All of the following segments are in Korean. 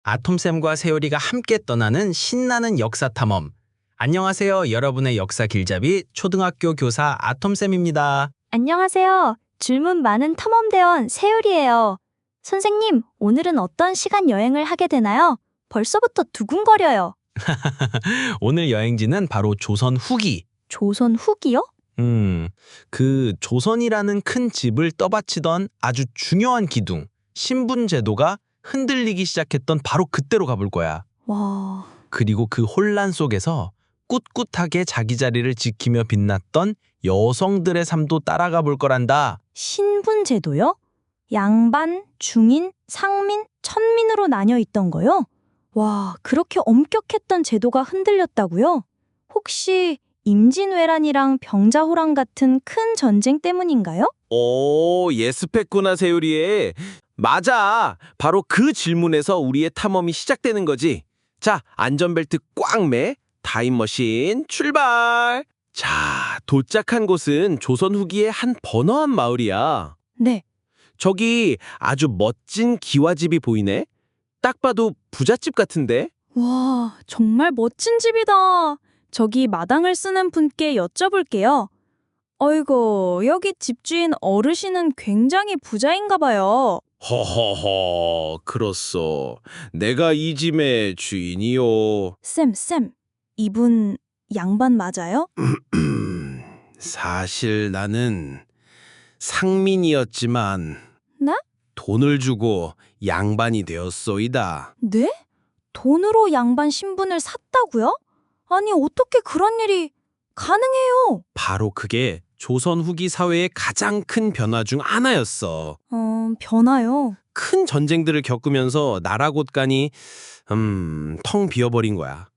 아톰쌤과 세율이가 함께 떠나는 신나는 역사 탐험. 안녕하세요. 여러분의 역사 길잡이 초등학교 교사 아톰쌤입니다. 안녕하세요. 줄문 많은 탐험대원 세율이에요. 선생님, 오늘은 어떤 시간 여행을 하게 되나요? 벌써부터 두근거려요. 오늘 여행지는 바로 조선 후기. 조선 후기요? 그 조선이라는 큰 집을 떠받치던 아주 중요한 기둥, 신분제도가 흔들리기 시작했던 바로 그때로 가볼 거야. 와, 그리고 그 혼란 속에서 꿋꿋하게 자기 자리를 지키며 빛났던 여성들의 삶도 따라가 볼 거란다. 신분제도요? 양반, 중인, 상민, 천민으로 나뉘어 있던 거요? 와, 그렇게 엄격했던 제도가 흔들렸다고요? 혹시 임진왜란이랑 병자호란 같은 큰 전쟁 때문인가요? 오, 예습했구나, 세율이. 맞아. 바로 그 질문에서 우리의 탐험이 시작되는 거지. 자, 안전벨트 꽉 매. 타임머신 출발. 자, 도착한 곳은 조선 후기의 한 번화한 마을이야. 네. 저기 아주 멋진 기와집이 보이네. 딱 봐도 부잣집 같은데? 와, 정말 멋진 집이다. 저기 마당을 쓰는 분께 여쭤볼게요. 어이구, 여기 집주인 어르신은 굉장히 부자인가 봐요. 허허허, 그렇소. 내가 이 집의 주인이요. 쌤, 이분 양반 맞아요? 사실 나는 상민이었지만 네? 돈을 주고 양반이 되었소이다. 네? 돈으로 양반 신분을 샀다고요? 아니, 어떻게 그런 일이 가능해요? 바로 그게 조선 후기 사회의 가장 큰 변화 중 하나였어. 변화요? 큰 전쟁들을 겪으면서 나라 곳간이 텅 비어버린 거야.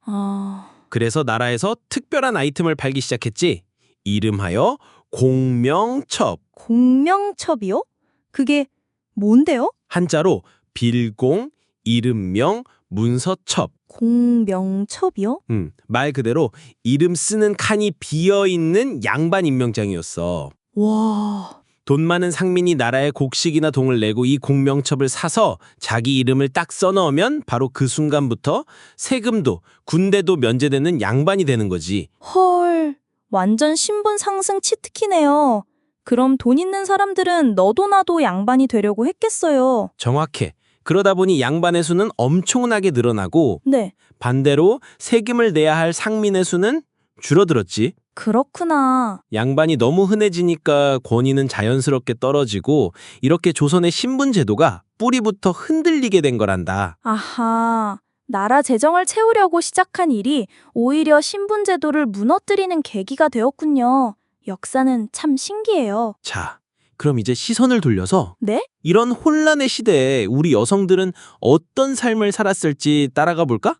그래서 나라에서 특별한 아이템을 팔기 시작했지. 이름하여 공명첩. 공명첩이요? 그게 뭔데요? 한자로 빌공, 이름명, 문서첩. 공명첩이요? 말 그대로 이름 쓰는 칸이 비어있는 양반 임명장이었어. 와, 돈 많은 상민이 나라에 곡식이나 동을 내고 이 공명첩을 사서 자기 이름을 딱 써넣으면 바로 그 순간부터 세금도 군대도 면제되는 양반이 되는 거지. 헐, 완전 신분 상승 치트키네요. 그럼 돈 있는 사람들은 너도 나도 양반이 되려고 했겠어요. 정확해. 그러다 보니 양반의 수는 엄청나게 늘어나고 네, 반대로 세금을 내야 할 상민의 수는 줄어들었지. 그렇구나. 양반이 너무 흔해지니까 권위는 자연스럽게 떨어지고 이렇게 조선의 신분제도가 뿌리부터 흔들리게 된 거란다. 아하, 나라 재정을 채우려고 시작한 일이 오히려 신분제도를 무너뜨리는 계기가 되었군요. 역사는 참 신기해요. 자, 그럼 이제 시선을 돌려서 네? 이런 혼란의 시대에 우리 여성들은 어떤 삶을 살았을지 따라가 볼까?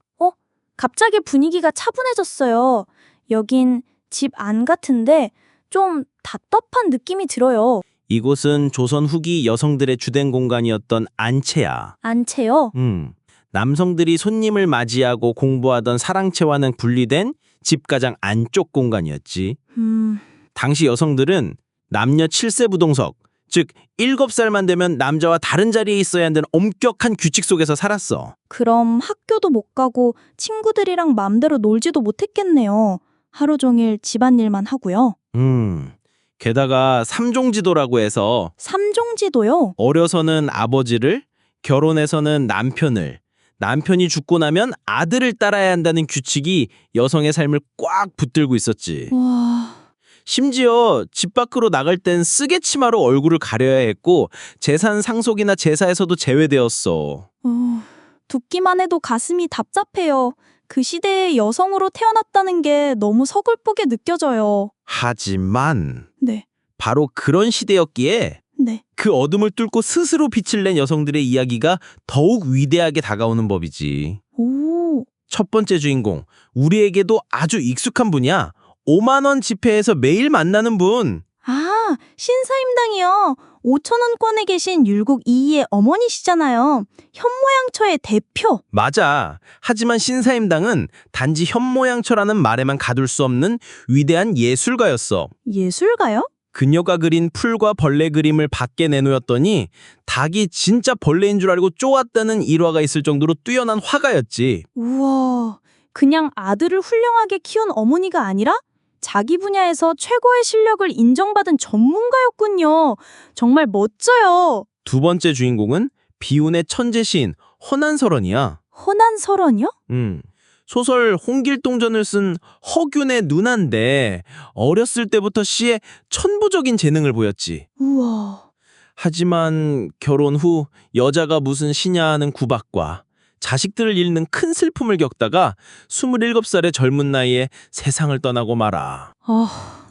갑자기 분위기가 차분해졌어요. 여긴 집 안 같은데 좀 답답한 느낌이 들어요. 이곳은 조선 후기 여성들의 주된 공간이었던 안채야. 안채요? 남성들이 손님을 맞이하고 공부하던 사랑채와는 분리된 집 가장 안쪽 공간이었지. 당시 여성들은 남녀 7세 부동석, 즉 7살만 되면 남자와 다른 자리에 있어야 한다는 엄격한 규칙 속에서 살았어. 그럼 학교도 못 가고 친구들이랑 맘대로 놀지도 못했겠네요. 하루 종일 집안일만 하고요. 게다가 삼종지도라고 해서 삼종지도요? 어려서는 아버지를, 결혼해서는 남편을, 남편이 죽고 나면 아들을 따라야 한다는 규칙이 여성의 삶을 꽉 붙들고 있었지. 와, 심지어 집 밖으로 나갈 땐 쓰개 치마로 얼굴을 가려야 했고 재산 상속이나 제사에서도 제외되었어. 듣기만 해도 가슴이 답답해요. 그 시대에 여성으로 태어났다는 게 너무 서글프게 느껴져요. 하지만 네, 바로 그런 시대였기에 네. 그 어둠을 뚫고 스스로 빛을 낸 여성들의 이야기가 더욱 위대하게 다가오는 법이지. 오, 첫 번째 주인공, 우리에게도 아주 익숙한 분이야. 5만 원 지폐에서 매일 만나는 분. 아, 신사임당이요. 5,000원권에 계신 율곡 이이의 어머니시잖아요. 현모양처의 대표. 맞아. 하지만 신사임당은 단지 현모양처라는 말에만 가둘 수 없는 위대한 예술가였어. 예술가요? 그녀가 그린 풀과 벌레 그림을 밖에 내놓았더니 닭이 진짜 벌레인 줄 알고 쪼았다는 일화가 있을 정도로 뛰어난 화가였지. 우와, 그냥 아들을 훌륭하게 키운 어머니가 아니라 자기 분야에서 최고의 실력을 인정받은 전문가였군요. 정말 멋져요. 두 번째 주인공은 비운의 천재 시인 허난설원이야. 허난설원이요? 소설 홍길동전을 쓴 허균의 누나인데 어렸을 때부터 시에 천부적인 재능을 보였지. 우와. 하지만 결혼 후 여자가 무슨 시냐 하는 구박과 자식들을 잃는 큰 슬픔을 겪다가 27살의 젊은 나이에 세상을 떠나고 말아.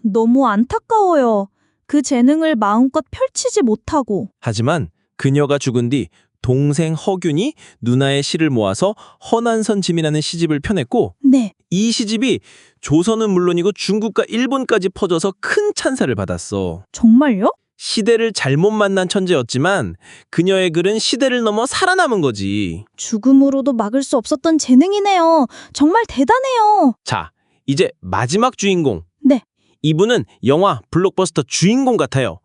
너무 안타까워요. 그 재능을 마음껏 펼치지 못하고. 하지만 그녀가 죽은 뒤 동생 허균이 누나의 시를 모아서 허난선짐이라는 시집을 펴냈고 네. 이 시집이 조선은 물론이고 중국과 일본까지 퍼져서 큰 찬사를 받았어. 정말요? 시대를 잘못 만난 천재였지만 그녀의 글은 시대를 넘어 살아남은 거지. 죽음으로도 막을 수 없었던 재능이네요. 정말 대단해요. 자, 이제 마지막 주인공. 네. 이분은 영화 블록버스터 주인공 같아요.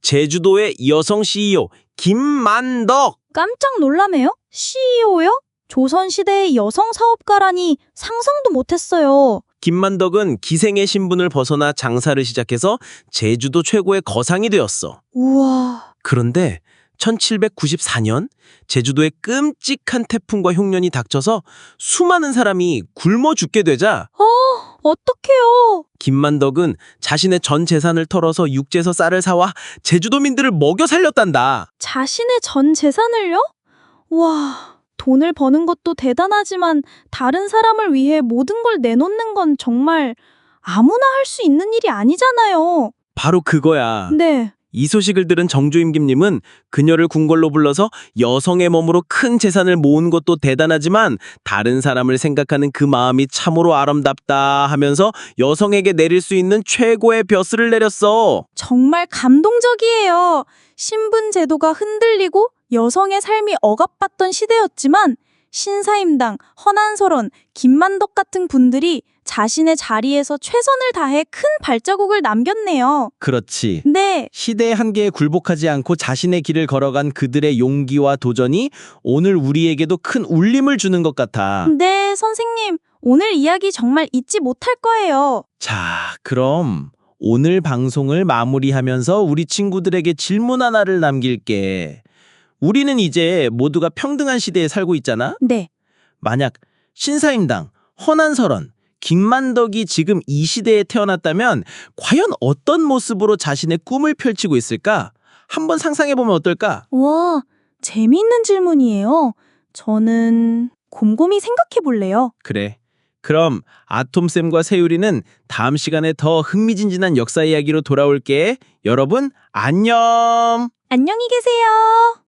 제주도의 여성 CEO 김만덕. 깜짝 놀라매요? CEO요? 조선시대의 여성 사업가라니 상상도 못했어요. 김만덕은 기생의 신분을 벗어나 장사를 시작해서 제주도 최고의 거상이 되었어. 우와. 그런데 1794년 제주도에 끔찍한 태풍과 흉년이 닥쳐서 수많은 사람이 굶어 죽게 되자 어떡해요? 김만덕은 자신의 전 재산을 털어서 육지에서 쌀을 사와 제주도민들을 먹여 살렸단다. 자신의 전 재산을요? 와, 돈을 버는 것도 대단하지만 다른 사람을 위해 모든 걸 내놓는 건 정말 아무나 할 수 있는 일이 아니잖아요. 바로 그거야. 네. 이 소식을 들은 정주임김님은 그녀를 궁궐로 불러서 여성의 몸으로 큰 재산을 모은 것도 대단하지만 다른 사람을 생각하는 그 마음이 참으로 아름답다 하면서 여성에게 내릴 수 있는 최고의 벼슬을 내렸어. 정말 감동적이에요. 신분 제도가 흔들리고 여성의 삶이 억압받던 시대였지만 신사임당, 허난설원, 김만덕 같은 분들이 자신의 자리에서 최선을 다해 큰 발자국을 남겼네요. 그렇지. 네, 시대의 한계에 굴복하지 않고 자신의 길을 걸어간 그들의 용기와 도전이 오늘 우리에게도 큰 울림을 주는 것 같아. 네, 선생님. 오늘 이야기 정말 잊지 못할 거예요. 자, 그럼 오늘 방송을 마무리하면서 우리 친구들에게 질문 하나를 남길게. 우리는 이제 모두가 평등한 시대에 살고 있잖아? 네. 만약 신사임당, 허난설원, 김만덕이 지금 이 시대에 태어났다면 과연 어떤 모습으로 자신의 꿈을 펼치고 있을까? 한번 상상해보면 어떨까? 와, 재미있는 질문이에요. 저는 곰곰이 생각해 볼래요. 그래. 그럼 아톰쌤과 세율이는 다음 시간에 더 흥미진진한 역사 이야기로 돌아올게. 여러분, 안녕! 안녕히 계세요.